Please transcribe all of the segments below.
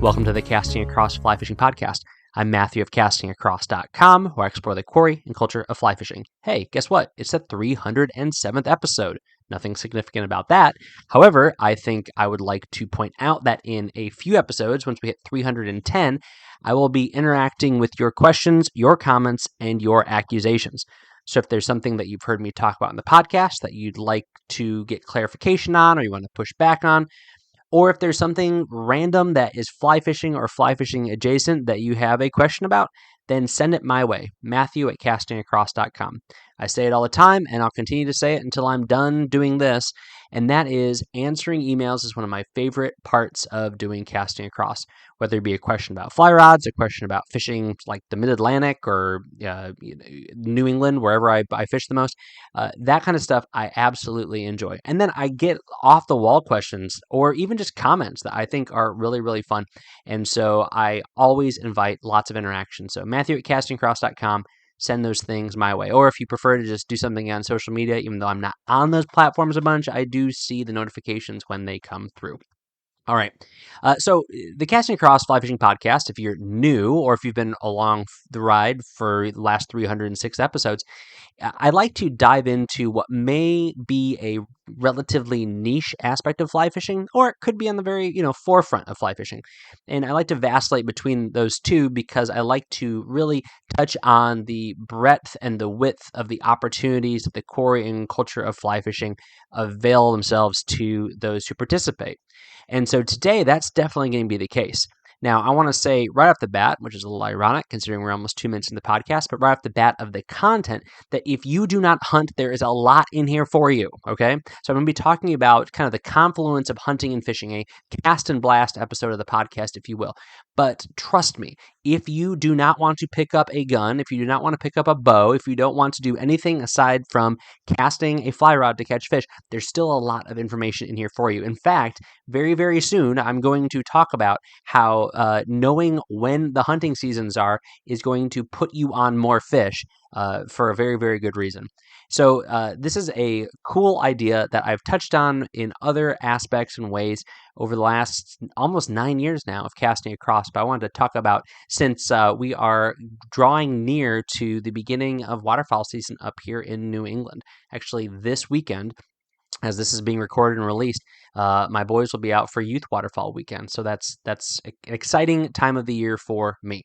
Welcome to the Casting Across Fly Fishing Podcast. I'm Matthew of castingacross.com, where I explore the quarry and culture of fly fishing. Hey, guess what? It's the 307th episode. Nothing significant about that. However, I think I would like to point out that in a few episodes, once we hit 310, I will be interacting with your questions, your comments, and your accusations. So if there's something that you've heard me talk about in the podcast that you'd like to get clarification on or you want to push back on, or if there's something random that is fly fishing or fly fishing adjacent that you have a question about, then send it my way, Matthew at castingacross.com. I say it all the time, and I'll continue to say it until I'm done doing this, and that is answering emails is one of my favorite parts of doing Casting Across, whether it be a question about fly rods, a question about fishing like the Mid-Atlantic or New England, wherever I fish the most. That kind of stuff I absolutely enjoy. And then I get off-the-wall questions or even just comments that I think are really, really fun. And so I always invite lots of interaction. So Matthew at castingacross.com. Send those things my way. Or if you prefer to just do something on social media, even though I'm not on those platforms a bunch, I do see the notifications when they come through. All right. So the Casting Across Fly Fishing Podcast, if you're new or if you've been along the ride for the last 306 episodes, I like to dive into what may be a relatively niche aspect of fly fishing, or it could be on the very, forefront of fly fishing. And I like to vacillate between those two because I like to really touch on the breadth and the width of the opportunities that the quarry and culture of fly fishing avail themselves to those who participate. And so today, that's definitely going to be the case. Now, I want to say right off the bat, which is a little ironic considering we're almost 2 minutes in the podcast, but right off the bat of the content, that if you do not hunt, there is a lot in here for you, okay? So I'm going to be talking about kind of the confluence of hunting and fishing, a cast and blast episode of the podcast, if you will. But trust me, if you do not want to pick up a gun, if you do not want to pick up a bow, if you don't want to do anything aside from casting a fly rod to catch fish, there's still a lot of information in here for you. In fact, very, very soon, I'm going to talk about how knowing when the hunting seasons are is going to put you on more fish for a very, very good reason. So this is a cool idea that I've touched on in other aspects and ways over the last almost 9 years now of Casting Across, but I wanted to talk about since we are drawing near to the beginning of waterfowl season up here in New England. Actually, this weekend, as this is being recorded and released, my boys will be out for Youth Waterfowl Weekend. So that's an exciting time of the year for me.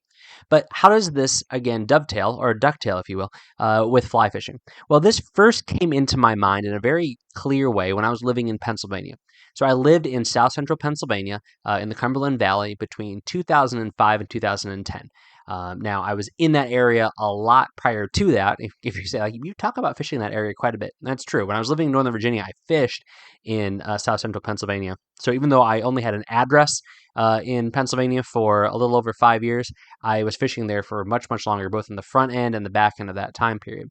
But how does this, again, dovetail, or ducktail, if you will, with fly fishing? Well, this first came into my mind in a very clear way when I was living in Pennsylvania. So I lived in South Central Pennsylvania in the Cumberland Valley between 2005 and 2010. Now, I was in that area a lot prior to that. If you say, like, you talk about fishing in that area quite a bit. That's true. When I was living in Northern Virginia, I fished in South Central Pennsylvania. So even though I only had an address in Pennsylvania for a little over 5 years, I was fishing there for much, much longer, both in the front end and the back end of that time period.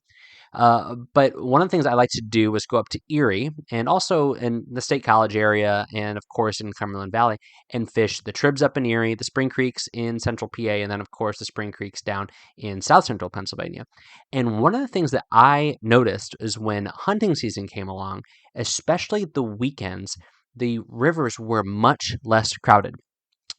But one of the things I like to do was go up to Erie and also in the State College area and, of course, in Cumberland Valley and fish the tribs up in Erie, the spring creeks in central PA, and then, of course, the spring creeks down in South Central Pennsylvania. And one of the things that I noticed is when hunting season came along, especially the weekends, the rivers were much less crowded.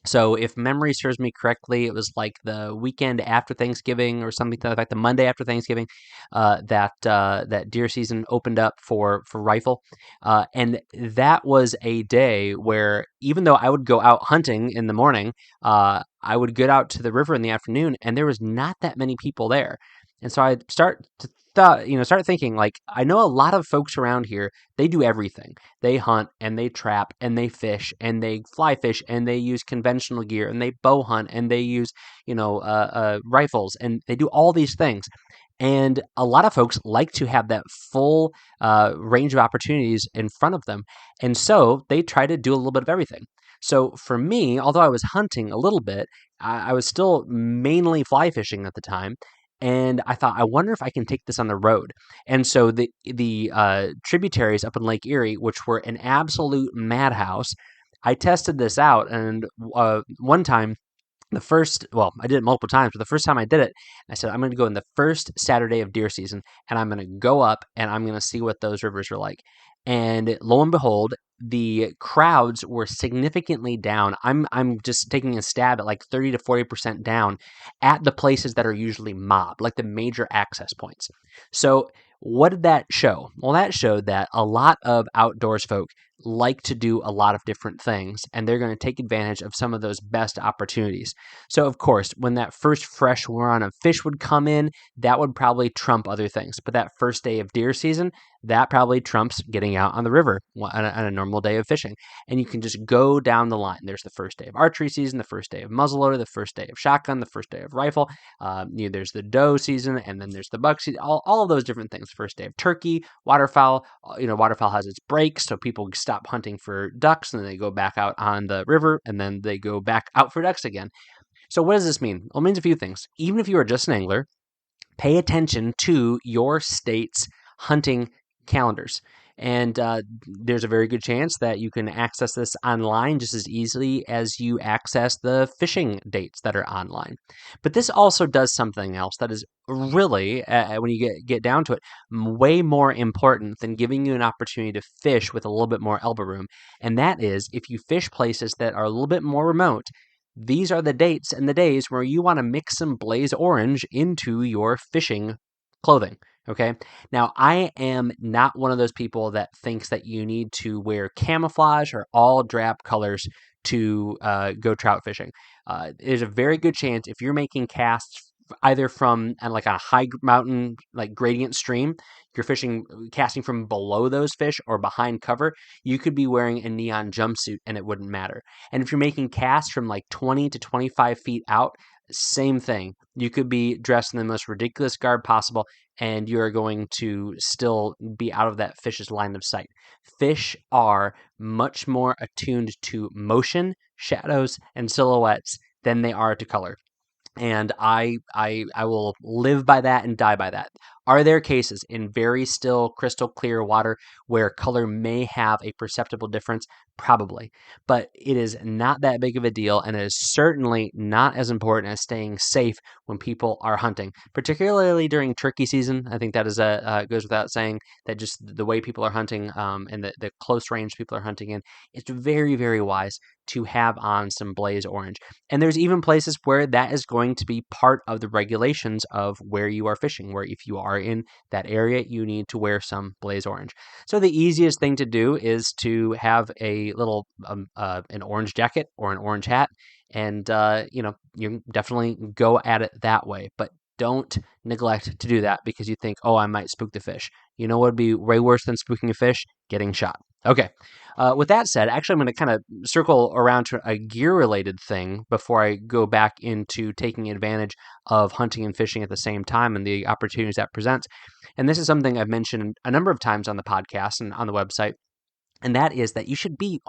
So if memory serves me correctly, it was like the weekend after Thanksgiving or something to the fact, the Monday after Thanksgiving, that deer season opened up for rifle. And that was a day where even though I would go out hunting in the morning, I would get out to the river in the afternoon and there was not that many people there. And so I start thinking, like, I know a lot of folks around here, they do everything. They hunt and they trap and they fish and they fly fish and they use conventional gear and they bow hunt and they use, rifles and they do all these things. And a lot of folks like to have that full range of opportunities in front of them. And so they try to do a little bit of everything. So for me, although I was hunting a little bit, I was still mainly fly fishing at the time. And I thought, I wonder if I can take this on the road. And so the tributaries up in Lake Erie, which were an absolute madhouse, I tested this out. And one time I did it multiple times, but the first time I did it, I said, I'm going to go in the first Saturday of deer season and I'm going to go up and I'm going to see what those rivers are like. And lo and behold, the crowds were significantly down. I'm just taking a stab at like 30 to 40% down at the places that are usually mobbed, like the major access points. So what did that show? Well, that showed that a lot of outdoors folk like to do a lot of different things, and they're going to take advantage of some of those best opportunities. So, of course, when that first fresh run of fish would come in, that would probably trump other things. But that first day of deer season, that probably trumps getting out on the river on a normal day of fishing. And you can just go down the line. There's the first day of archery season, the first day of muzzleloader, the first day of shotgun, the first day of rifle. There's the doe season, and then there's the buck season. All of those different things. First day of turkey, waterfowl. Waterfowl has its breaks, so people stop hunting for ducks, and then they go back out on the river, and then they go back out for ducks again. So what does this mean? Well, it means a few things. Even if you are just an angler, pay attention to your state's hunting calendars. And there's a very good chance that you can access this online just as easily as you access the fishing dates that are online. But this also does something else that is really, when you get down to it, way more important than giving you an opportunity to fish with a little bit more elbow room. And that is if you fish places that are a little bit more remote, these are the dates and the days where you want to mix some blaze orange into your fishing clothing. Okay. Now, I am not one of those people that thinks that you need to wear camouflage or all drab colors to go trout fishing. There's a very good chance if you're making casts either from like a high mountain, like gradient stream, you're casting from below those fish or behind cover, you could be wearing a neon jumpsuit and it wouldn't matter. And if you're making casts from like 20 to 25 feet out, same thing. You could be dressed in the most ridiculous garb possible and you're going to still be out of that fish's line of sight. Fish are much more attuned to motion, shadows, and silhouettes than they are to color. And I will live by that and die by that. Are there cases in very still, crystal clear water where color may have a perceptible difference? Probably. But it is not that big of a deal, and it is certainly not as important as staying safe when people are hunting, particularly during turkey season. I think that is goes without saying that just the way people are hunting and the close range people are hunting in, it's very, very wise to have on some blaze orange. And there's even places where that is going to be part of the regulations of where you are fishing, where if you are in that area, you need to wear some blaze orange. So the easiest thing to do is to have a little an orange jacket or an orange hat, and you definitely go at it that way. But don't neglect to do that because you think, oh, I might spook the fish. You know what would be way worse than spooking a fish? Getting shot. Okay. With that said, actually, I'm going to kind of circle around to a gear-related thing before I go back into taking advantage of hunting and fishing at the same time and the opportunities that presents. And this is something I've mentioned a number of times on the podcast and on the website. And that is that you should be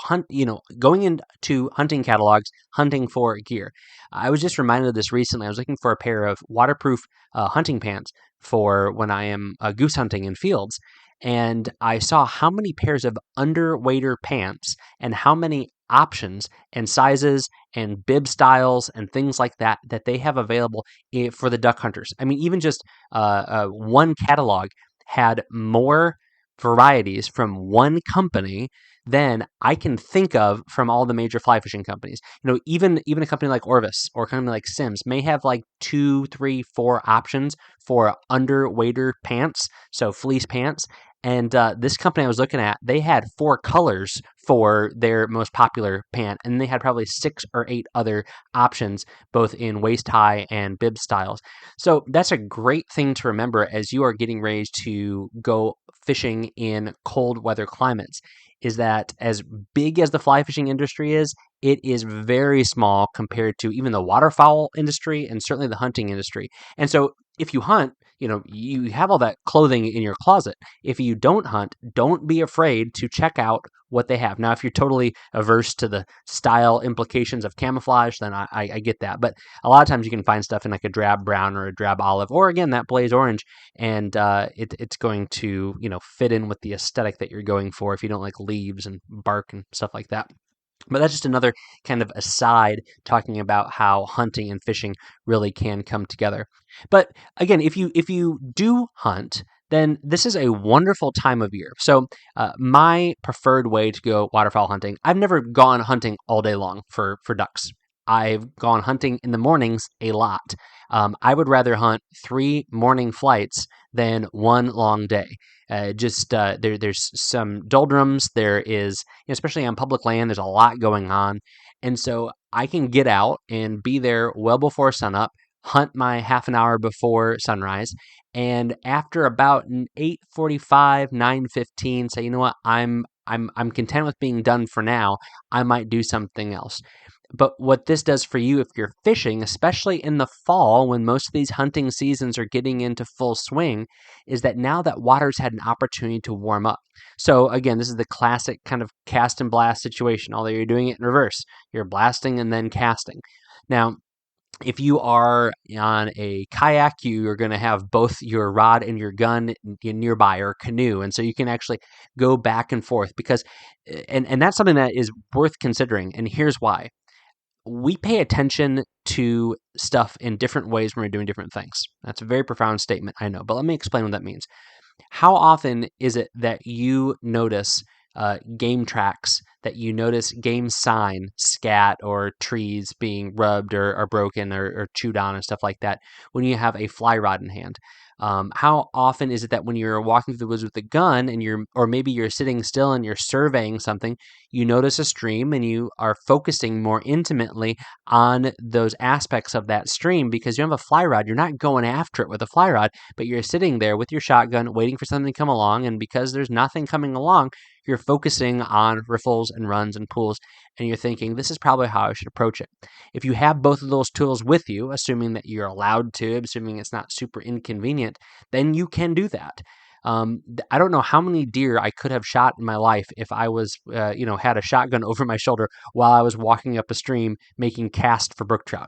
going into hunting catalogs, hunting for gear. I was just reminded of this recently. I was looking for a pair of waterproof hunting pants for when I am goose hunting in fields, and I saw how many pairs of underwater pants and how many options and sizes and bib styles and things like that that they have available for the duck hunters. I mean, even just one catalog had more varieties from one company than I can think of from all the major fly fishing companies. Even a company like Orvis or a company like Sims may have like 2, 3, 4 options for underwater pants, so fleece pants. And this company I was looking at, they had 4 colors for their most popular pant, and they had probably 6 or 8 other options, both in waist high and bib styles. So that's a great thing to remember as you are getting ready to go fishing in cold weather climates, is that as big as the fly fishing industry is, it is very small compared to even the waterfowl industry and certainly the hunting industry. And so if you hunt, you have all that clothing in your closet. If you don't hunt, don't be afraid to check out what they have. Now, if you're totally averse to the style implications of camouflage, then I get that. But a lot of times you can find stuff in like a drab brown or a drab olive, or again, that blaze orange, and it's going to, fit in with the aesthetic that you're going for if you don't like leaves and bark and stuff like that. But that's just another kind of aside talking about how hunting and fishing really can come together. But again, if you do hunt, then this is a wonderful time of year. So my preferred way to go waterfowl hunting, I've never gone hunting all day long for ducks. I've gone hunting in the mornings a lot. I would rather hunt 3 morning flights than one long day. There's some doldrums. There is, especially on public land, there's a lot going on, and so I can get out and be there well before sunup, hunt my half an hour before sunrise, and after about 8:45, 9:15, say, you know what, I'm content with being done for now. I might do something else. But what this does for you if you're fishing, especially in the fall when most of these hunting seasons are getting into full swing, is that now that water's had an opportunity to warm up. So again, this is the classic kind of cast and blast situation, although you're doing it in reverse. You're blasting and then casting. Now, if you are on a kayak, you are going to have both your rod and your gun nearby, or canoe, and so you can actually go back and forth because, and that's something that is worth considering. And here's why: we pay attention to stuff in different ways when we're doing different things. That's a very profound statement, I know, but let me explain what that means. How often is it that you notice game tracks, that you notice game sign, scat, or trees being rubbed or broken or chewed on and stuff like that when you have a fly rod in hand? How often is it that when you're walking through the woods with a gun and or maybe you're sitting still and you're surveying something, you notice a stream and you are focusing more intimately on those aspects of that stream because you have a fly rod. You're not going after it with a fly rod, but you're sitting there with your shotgun waiting for something to come along. And because there's nothing coming along, you're focusing on riffles and runs and pulls, and you're thinking, this is probably how I should approach it. If you have both of those tools with you, assuming that you're allowed to, assuming it's not super inconvenient, then you can do that. I don't know how many deer I could have shot in my life if I was, had a shotgun over my shoulder while I was walking up a stream making cast for brook trout.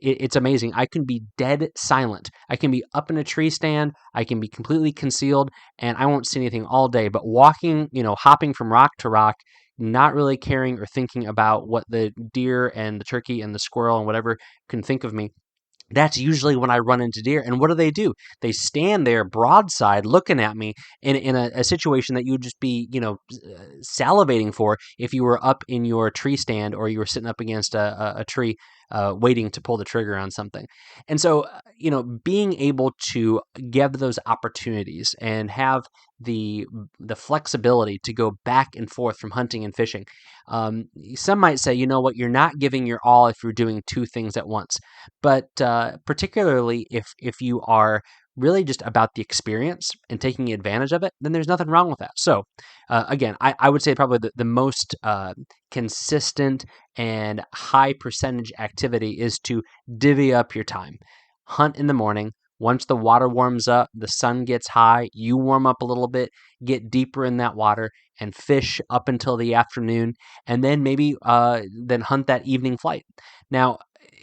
It's amazing. I can be dead silent. I can be up in a tree stand. I can be completely concealed, and I won't see anything all day. But walking, hopping from rock to rock, not really caring or thinking about what the deer and the turkey and the squirrel and whatever can think of me, that's usually when I run into deer. And what do? They stand there broadside looking at me in a situation that you would just be, salivating for if you were up in your tree stand or you were sitting up against a tree waiting to pull the trigger on something. And so, being able to give those opportunities and have the flexibility to go back and forth from hunting and fishing. Some might say, you know what, you're not giving your all if you're doing two things at once. But particularly if you are really just about the experience and taking advantage of it, then there's nothing wrong with that. So again, I would say probably the most consistent and high percentage activity is to divvy up your time. Hunt in the morning. Once the water warms up, the sun gets high, you warm up a little bit, get deeper in that water, and fish up until the afternoon, and then maybe then hunt that evening flight. Now,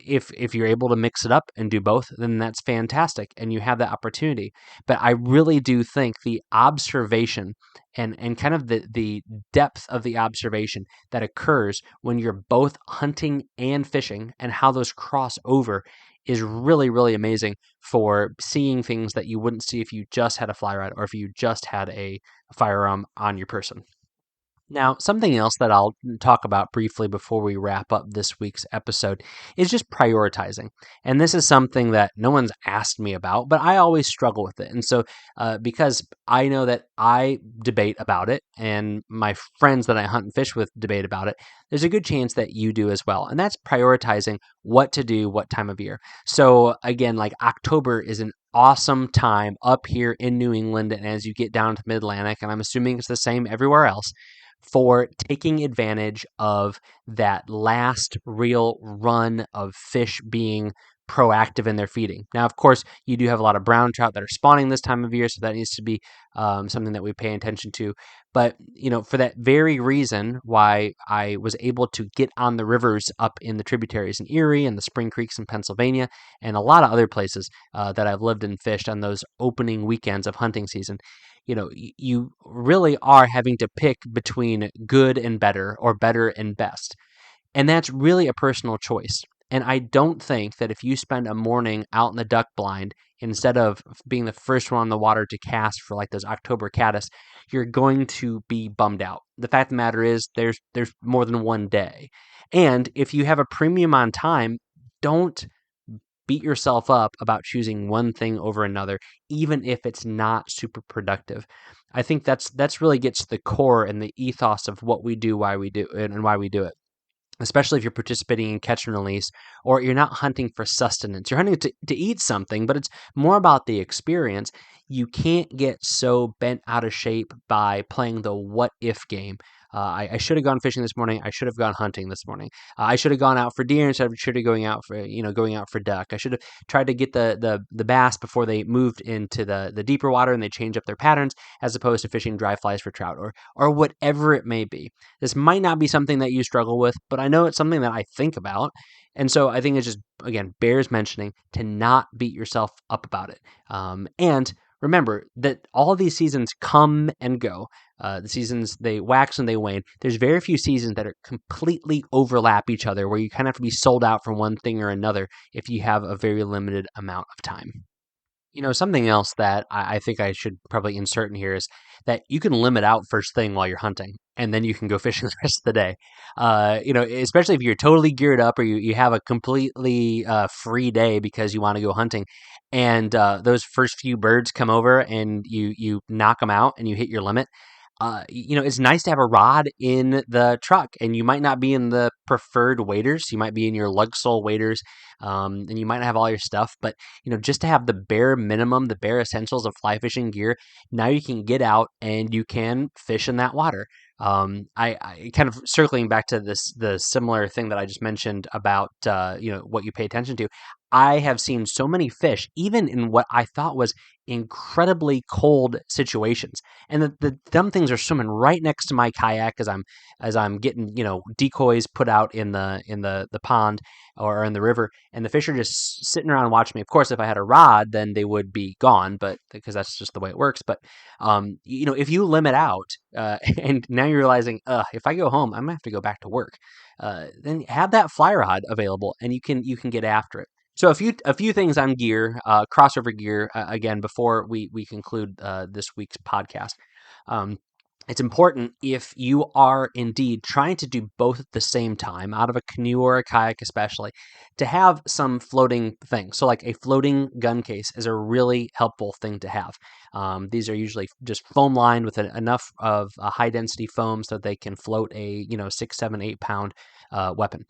if you're able to mix it up and do both, then that's fantastic, and you have that opportunity. But I really do think the observation and kind of the depth of the observation that occurs when you're both hunting and fishing and how those cross over is really, really amazing for seeing things that you wouldn't see if you just had a fly rod or if you just had a firearm on your person. Now, something else that I'll talk about briefly before we wrap up this week's episode is just prioritizing. And this is something that no one's asked me about, but I always struggle with it. And so, because I know that I debate about it and my friends that I hunt and fish with debate about it, there's a good chance that you do as well. And that's prioritizing what to do, what time of year. So, again, like October is an awesome time up here in New England, and as you get down to Mid-Atlantic, and I'm assuming it's the same everywhere else, for taking advantage of that last real run of fish being proactive in their feeding. Now, of course, you do have a lot of brown trout that are spawning this time of year, so that needs to be something that we pay attention to. But, for that very reason why I was able to get on the rivers up in the tributaries in Erie and the Spring Creeks in Pennsylvania and a lot of other places that I've lived and fished on those opening weekends of hunting season, you really are having to pick between good and better or better and best. And that's really a personal choice. And I don't think that if you spend a morning out in the duck blind instead of being the first one on the water to cast for like those October caddis, you're going to be bummed out. The fact of the matter is there's more than one day. And if you have a premium on time, don't beat yourself up about choosing one thing over another, even if it's not super productive. I think that's really gets to the core and the ethos of what we do, why we do it, and why we do it, especially if you're participating in catch and release or you're not hunting for sustenance. You're hunting to eat something, but it's more about the experience. You can't get so bent out of shape by playing the what if game. I should have gone fishing this morning. I should have gone hunting this morning. I should have gone out for deer instead of should have going out for duck. I should have tried to get the bass before they moved into the deeper water and they change up their patterns, as opposed to fishing dry flies for trout or whatever it may be. This might not be something that you struggle with, but I know it's something that I think about. And so I think it's just, again, bears mentioning to not beat yourself up about it. And remember that all of these seasons come and go. The seasons, they wax and they wane. There's very few seasons that are completely overlap each other where you kind of have to be sold out for one thing or another if you have a very limited amount of time. Something else that I think I should probably insert in here is that you can limit out first thing while you're hunting, and then you can go fishing the rest of the day. Especially if you're totally geared up or you have a completely free day because you want to go hunting, and those first few birds come over and you knock them out and you hit your limit. It's nice to have a rod in the truck, and you might not be in the preferred waders. You might be in your lug sole waders, and you might not have all your stuff. But just to have the bare minimum, the bare essentials of fly fishing gear, now you can get out and you can fish in that water. I kind of circling back to the similar thing that I just mentioned about what you pay attention to. I have seen so many fish, even in what I thought was incredibly cold situations, and the dumb things are swimming right next to my kayak as I'm getting decoys put out in the pond or in the river, and the fish are just sitting around watching me. Of course, if I had a rod, then they would be gone, but because that's just the way it works. But if you limit out, and now you're realizing, if I go home, I'm gonna have to go back to work. Then have that fly rod available, and you can get after it. So a few things on gear, crossover gear. Again, before we conclude this week's podcast, um, it's important if you are indeed trying to do both at the same time, out of a canoe or a kayak, especially, to have some floating things. So, like a floating gun case is a really helpful thing to have. These are usually just foam lined with enough of a high density foam so that they can float a 6, 7, 8 pound weapon.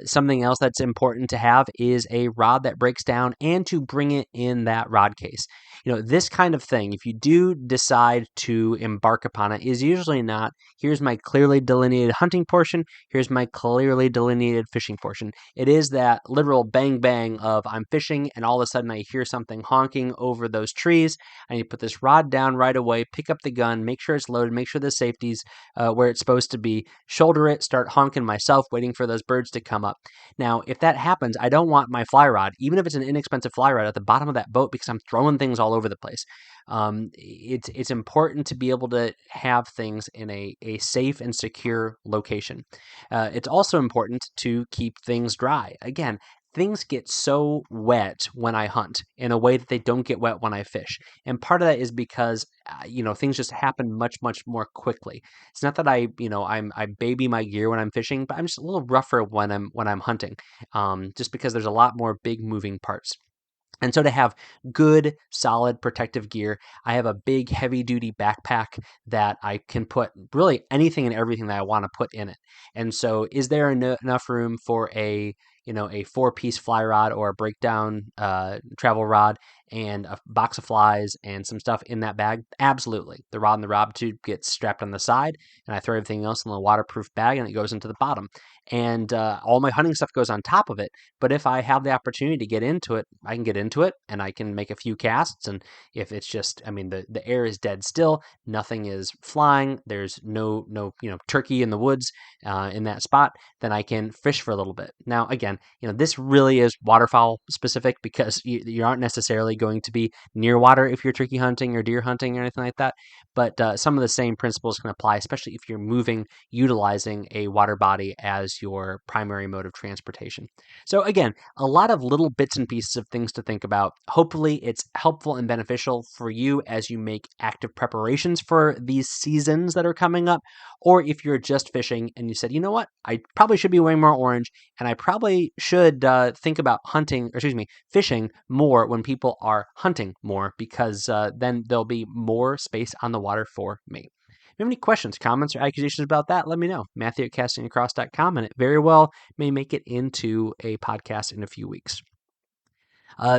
Something else that's important to have is a rod that breaks down and to bring it in that rod case. This kind of thing, if you do decide to embark upon it, is usually not, here's my clearly delineated hunting portion, here's my clearly delineated fishing portion. It is that literal bang bang of I'm fishing and all of a sudden I hear something honking over those trees. I need to put this rod down right away, pick up the gun, make sure it's loaded, make sure the safety's where it's supposed to be, shoulder it, start honking myself, waiting for those birds to come up. Now, if that happens, I don't want my fly rod, even if it's an inexpensive fly rod, at the bottom of that boat because I'm throwing things all over the place. It's important to be able to have things in a safe and secure location. It's also important to keep things dry. Again, things get so wet when I hunt in a way that they don't get wet when I fish. And part of that is because, things just happen much, much more quickly. It's not that I baby my gear when I'm fishing, but I'm just a little rougher when I'm hunting, just because there's a lot more big moving parts. And so to have good, solid protective gear, I have a big, heavy-duty backpack that I can put really anything and everything that I want to put in it. And so is there enough room for a 4-piece fly rod or a breakdown travel rod and a box of flies and some stuff in that bag? Absolutely. The rod and the rod tube gets strapped on the side, and I throw everything else in the waterproof bag, and it goes into the bottom. And all my hunting stuff goes on top of it. But if I have the opportunity to get into it, I can get into it, and I can make a few casts. And if it's just, the air is dead still, nothing is flying, there's no turkey in the woods in that spot, then I can fish for a little bit. Now, again, this really is waterfowl specific because you aren't necessarily going to be near water if you're turkey hunting or deer hunting or anything like that. But some of the same principles can apply, especially if you're utilizing a water body as your primary mode of transportation. So again, a lot of little bits and pieces of things to think about. Hopefully it's helpful and beneficial for you as you make active preparations for these seasons that are coming up. Or if you're just fishing and you said, you know what, I probably should be wearing more orange, and I probably should think about fishing more when people are hunting more, because then there'll be more space on the water for me. If you have any questions, comments, or accusations about that, let me know. Matthew at castingacross.com, and it very well may make it into a podcast in a few weeks.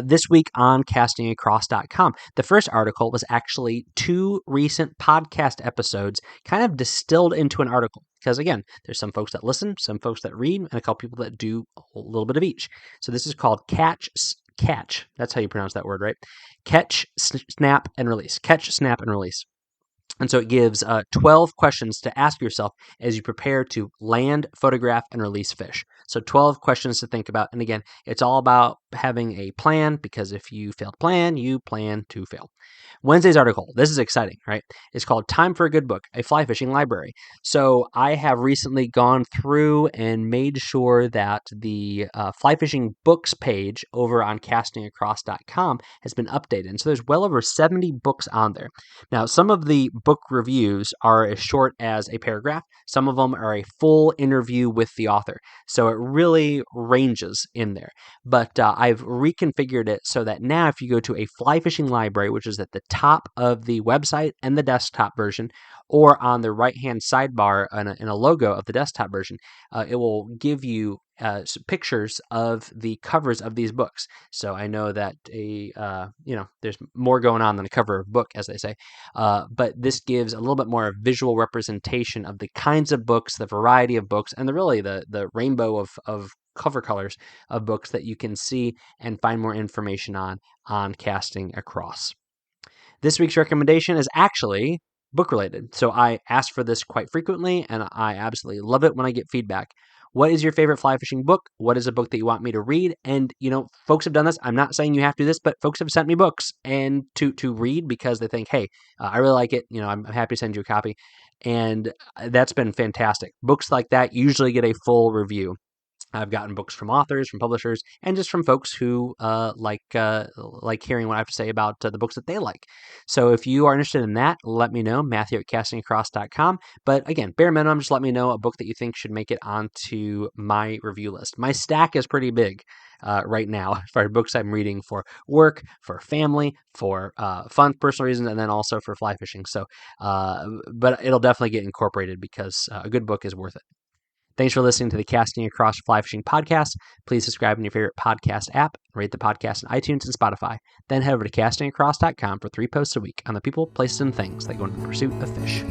This week on castingacross.com, the first article was actually 2 recent podcast episodes kind of distilled into an article. Because again, there's some folks that listen, some folks that read, and a couple people that do a little bit of each. So this is called Catch. That's how you pronounce that word, right? Catch, snap, and release. Catch, snap, and release. And so it gives 12 questions to ask yourself as you prepare to land, photograph, and release fish. So 12 questions to think about. And again, it's all about having a plan, because if you fail to plan, you plan to fail. Wednesday's article, this is exciting, right? It's called Time for a Good Book, a Fly Fishing Library. So I have recently gone through and made sure that the fly fishing books page over on castingacross.com has been updated. And so there's well over 70 books on there. Now, some of the book reviews are as short as a paragraph. Some of them are a full interview with the author. So it really ranges in there. But I've reconfigured it so that now if you go to a fly fishing library, which is at the top of the website and the desktop version, or on the right-hand sidebar in a logo of the desktop version, it will give you pictures of the covers of these books. So I know that there's more going on than a cover of a book, as they say. But this gives a little bit more visual representation of the kinds of books, the variety of books, and the rainbow of cover colors of books that you can see and find more information on Casting Across. This week's recommendation is actually book related. So I ask for this quite frequently, and I absolutely love it when I get feedback. What is your favorite fly fishing book? What is a book that you want me to read? And, folks have done this. I'm not saying you have to do this, but folks have sent me books and to read because they think, hey, I really like it. I'm happy to send you a copy. And that's been fantastic. Books like that usually get a full review. I've gotten books from authors, from publishers, and just from folks who like hearing what I have to say about the books that they like. So if you are interested in that, let me know, Matthew at castingacross.com. But again, bare minimum, just let me know a book that you think should make it onto my review list. My stack is pretty big right now for books I'm reading for work, for family, for fun personal reasons, and then also for fly fishing. So, but it'll definitely get incorporated because a good book is worth it. Thanks for listening to the Casting Across Fly Fishing Podcast. Please subscribe in your favorite podcast app, rate the podcast on iTunes and Spotify. Then head over to castingacross.com for 3 posts a week on the people, places, and things that go in the pursuit of fish.